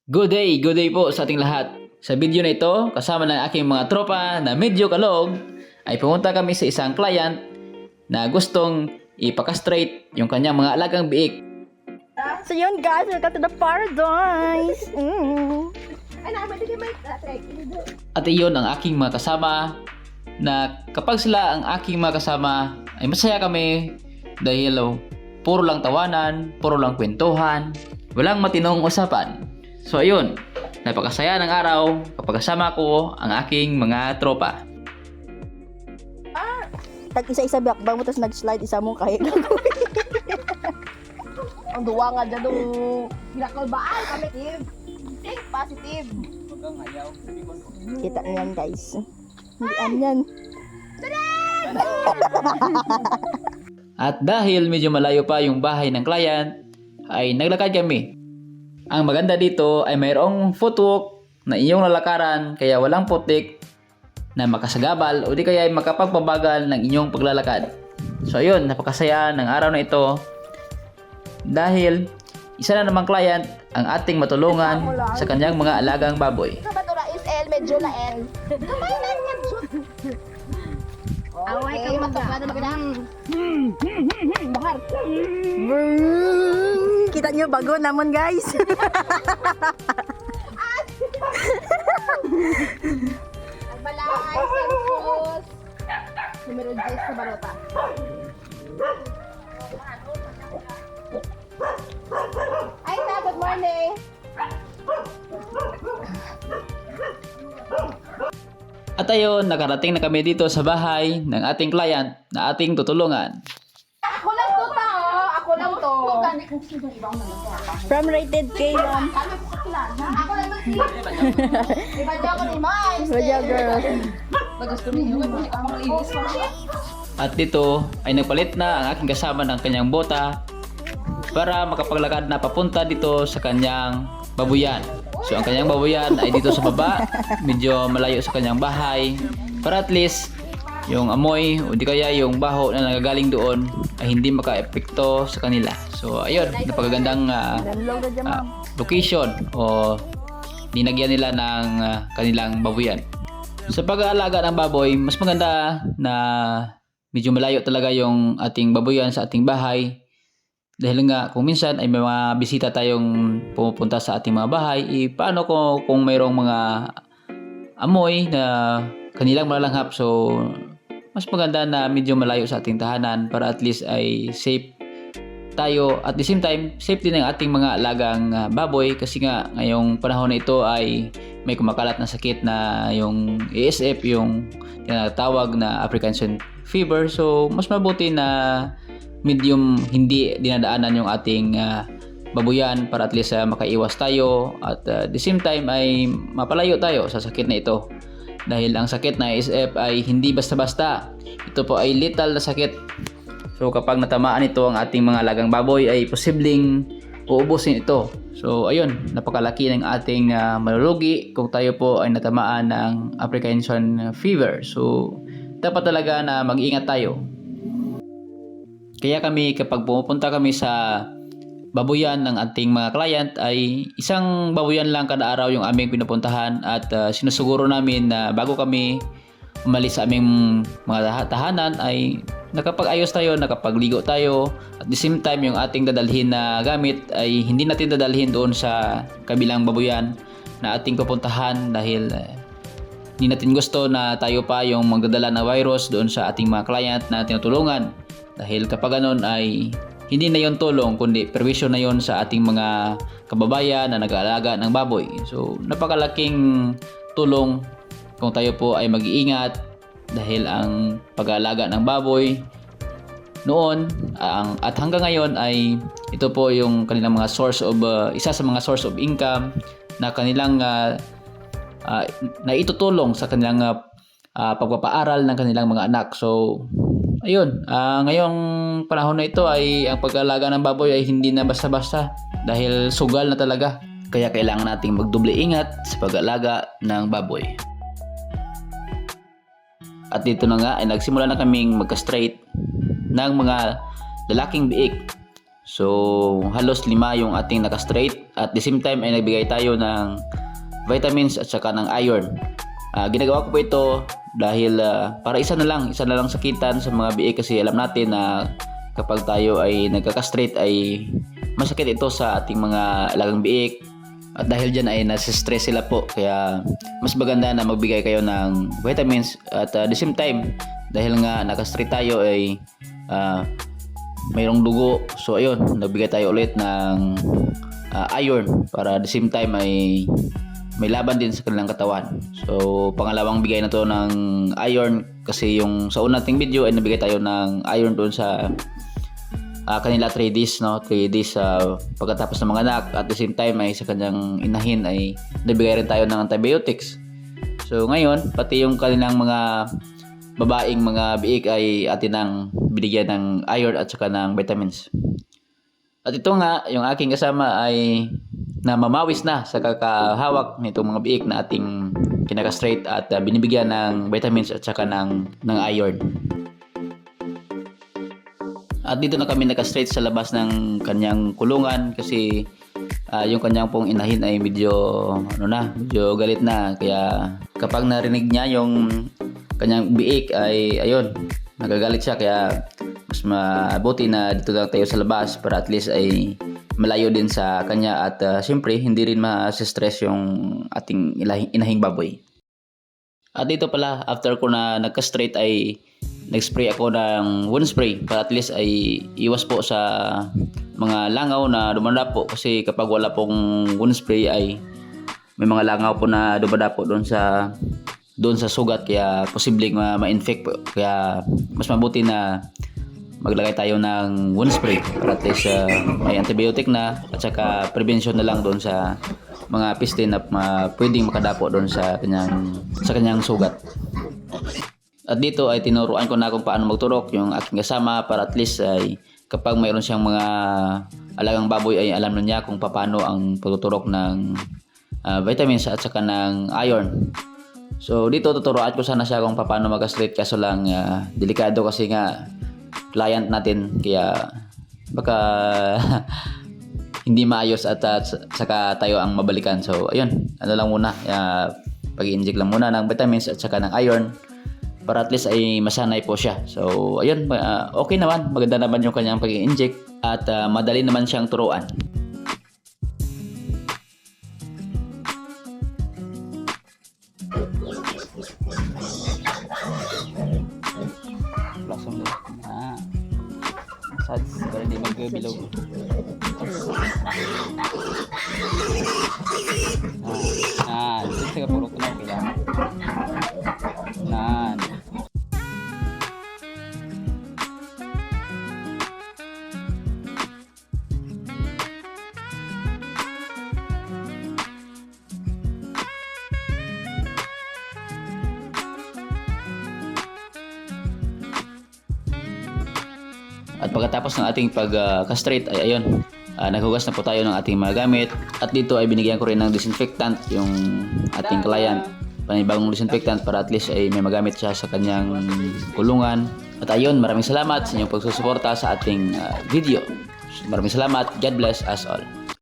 Good day po sa ating lahat. Sa video na ito, kasama ng aking mga tropa na medyo kalog, ay pumunta kami sa isang client na gustong ipakastrate yung kanyang mga alagang biik. So yun guys, welcome to the paradise. At iyon ang aking mga kasama na kapag sila ang aking mga kasama ay masaya kami dahil puro lang tawanan, puro lang kwentuhan, walang matinong usapan. So ayun, napakasaya ng araw kapag kasama ko ang aking mga tropa. Tag isa-isa bakbang mo tapos nag-slide isa mong kahit Ang duwa nga dyan nung kinakalbaan kami, Tim. Think positive. kita niyo yan guys. Hindi yan. At dahil medyo malayo pa yung bahay ng client, ay naglakad kami. Ang maganda dito ay mayroong footwalk na iyong lalakaran kaya walang putik na makasagabal o di kaya ay makapagpabagal ng inyong paglalakad. So ayun, napakasaya ng araw na ito dahil isa na namang client ang ating matulungan sa kanyang mga alagang baboy. Sa bato na is L, medyo na L. Kamay na yan. Away kayo matapad na magandang. Bahar. Kita niyo bago namon guys. Agbalay, Celsius. Numero 10 sa Barota. Ay, good morning. At ayun, nakarating na kami dito sa bahay ng ating client na ating tutulungan. Ako lang to pa, oh. Ako lang to. From Rated K ma'am. Ako lang to, si. Iba dyan ako ni Miles. Radya girl. At dito ay nagpalit na ang aking kasama ng kanyang bota para makapaglakad na papunta dito sa kanyang babuyan. So ang kanyang babuyan ay dito sa baba, medyo malayo sa kanyang bahay para at least yung amoy o di kaya yung baho na nagagaling doon ay hindi maka-epekto sa kanila. So ayun, napakagandang Danlong radya ma'am. location o dinagyan nila ng kanilang babuyan. Sa pag-aalaga ng baboy, mas maganda na medyo malayo talaga yung ating babuyan sa ating bahay. Dahil nga kung minsan ay may mga bisita tayong pumupunta sa ating mga bahay, paano kung mayroong mga amoy na kanilang malalanghap. So mas maganda na medyo malayo sa ating tahanan para at least ay safe tayo. At the same time, safe din ang ating mga alagang baboy kasi nga ngayong panahon na ito ay may kumakalat na sakit na yung ASF, yung tinatawag na African Swine Fever. So mas mabuti na medium hindi dinadaanan yung ating babuyan para at least makaiwas tayo at the same time ay mapalayo tayo sa sakit na ito. Dahil ang sakit na ASF ay hindi basta-basta. Ito po ay lethal na sakit. So kapag natamaan ito ang ating mga alagang baboy ay posibleng uubusin ito. So ayun, napakalaki ng ating malulugi kung tayo po ay natamaan ng African Swine Fever. So dapat talaga na mag-ingat tayo. Kaya kami kapag pumupunta kami sa babuyan ng ating mga client ay isang babuyan lang kada araw yung aming pinupuntahan at sinusuguro namin na bago kami umalis sa aming mga tahanan ay nakapag-ayos tayo, nakapagligo tayo at the same time yung ating dadalhin na gamit ay hindi natin dadalhin doon sa kabilang babuyan na ating pupuntahan dahil hindi natin gusto na tayo pa yung magdadala ng virus doon sa ating mga client na tinutulungan. Dahil kapag ganun ay hindi na yon tulong kundi perwisyo na yon sa ating mga kababayan na nag-aalaga ng baboy. So napakalaking tulong kung tayo po ay mag-iingat dahil ang pag-aalaga ng baboy noon at hanggang ngayon ay ito po yung kanilang mga source of isa sa mga source of income na kanilang na itutulong sa kanilang pagpapaaral ng kanilang mga anak. So ayun, ngayong panahon na ito ay ang pag-aalaga ng baboy ay hindi na basta-basta dahil sugal na talaga. Kaya kailangan nating magdoble ingat sa pag-aalaga ng baboy. At dito na nga ay nagsimula na kaming magka-straight ng mga lalaking biik. So halos 5 yung ating naka-straight. At the same time ay nagbigay tayo ng vitamins at saka ng iron. Ginagawa ko po ito dahil para isa na lang sakitan sa mga biik, kasi alam natin na kapag tayo ay nagka-castrate ay masakit ito sa ating mga alagang biik. At dahil dyan ay nasa-stress sila po, kaya mas maganda na magbigay kayo ng vitamins. At the same time, dahil nga naka-straight tayo ay mayroong dugo, so ayun, nagbigay tayo ulit ng iron para the same time ay may laban din sa kanilang katawan. So pangalawang bigay na to ng iron, kasi yung sa unang nating video ay nabigay tayo ng iron doon sa kanila 3 days, no? 3 days pagkatapos ng mga anak. At the same time ay sa kanyang inahin ay nabigay rin tayo ng antibiotics. So ngayon, pati yung kanilang mga babaeng mga biik ay atin ang binigyan ng iron at saka ng vitamins. At ito nga, yung aking kasama ay namamawis na sa kakahawak nitong mga biik na ating kinaka-straight at binibigyan ng vitamins at saka ng iron. At dito na kami naka-straight sa labas ng kanyang kulungan, kasi yung kanyang pong inahin ay medyo medyo galit na. Kaya kapag narinig niya yung kanyang biik ay ayun, nagagalit siya. Kaya mas mabuti na dito lang tayo sa labas para at least ay malayo din sa kanya. At siyempre hindi rin ma-stress yung ating inahing baboy. At dito pala, after ko na nagka-straight ay nag-spray ako ng wound spray para at least ay iwas po sa mga langaw na dumadapo, kasi kapag wala pong wound spray ay may mga langaw po na dumadapo doon sa sugat, kaya posibleng ma-infect po. Kaya mas mabuti na maglagay tayo ng wound spray para at least may antibiotic na at saka prevention na lang doon sa mga peste na pwedeng makadapo doon sa kanyang sugat. At dito ay tinuruan ko na kung paano magturok yung aking kasama para at least ay kapag mayroon siyang mga alagang baboy ay alam na niya kung paano ang pagtuturok ng vitamins at saka ng iron. So dito tuturuan ko sana siya kung paano mag-castrate, kaso lang delikado kasi nga client natin, kaya baka hindi maayos at saka tayo ang mabalikan. So ayun, lang muna, pag-i-inject lang muna ng vitamins at saka ng iron para at least ay masanay po siya. So ayun, okay naman, maganda naman yung kanyang pag-i-inject at madali naman siyang turuan. Plasong na massage para hindi magbilog. Dito sa kapurok na kailangan. At pagkatapos ng ating pag-castrate ay ayun, naghugas na po tayo ng ating mga gamit. At dito ay binigyan ko rin ng disinfectant yung ating client, panibagong disinfectant para at least ay may magamit siya sa kanyang kulungan. At ayun, maraming salamat sa inyong pagsusuporta sa ating video. Maraming salamat. God bless us all.